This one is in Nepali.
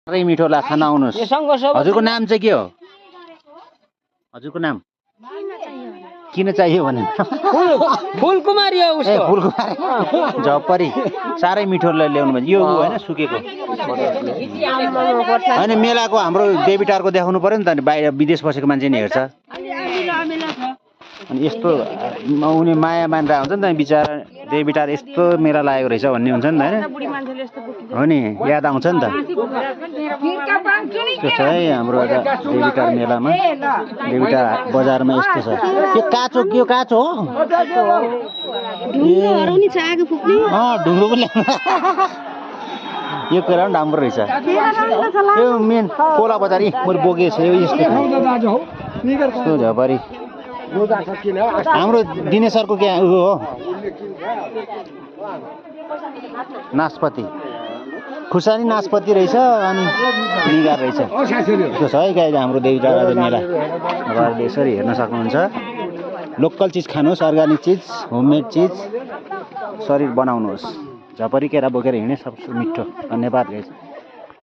साह्रै मिठो लाग्छ, खान आउनुहोस्। हजुरको नाम चाहिँ के हो? हजुरको नाम किन चाहियो भने? फुलकुमारी हो उसको। फुलकुमारी झपरी साह्रै मिठो ल्याउनु भयो। यो होइन सुकेको होइन। मेलाको हाम्रो देवीटारको देखाउनु पर्यो नि त, बाहिर विदेश बसेको मान्छे नि हेर्छ। अनि यस्तो उनी माया मानेर हुन्छ नि त, बिचरा देवीटार यस्तो मेला लागेको रहेछ भन्ने हुन्छ नि त होइन। हो नि, याद आउँछ नि त। यस्तो छ है हाम्रो देवीटार मेलामा, देवीटार बजारमा यस्तो छ। त्यो काँचो के हो? काँचो हो? ढुङ्ग्रो पनि यो कुरा पनि राम्रो रहेछ। यो मेन कोला बजार मैले बोकेको छु यस्तो झपरी। हाम्रो दिनेशरको क्या उ हो नासपति, खुर्सानी नासपति रहेछ अनि निगार रहेछ। त्यो छ है गाइज हाम्रो देवीटार मेला। अब यसरी हेर्न सक्नुहुन्छ। लोकल चिज खानुहोस्, अर्ग्यानिक चिज, होममेड चिज, शरीर बनाउनुहोस्। झपरी केरा बोकेर हिँड्ने सब मिठो। धन्यवाद गाइज।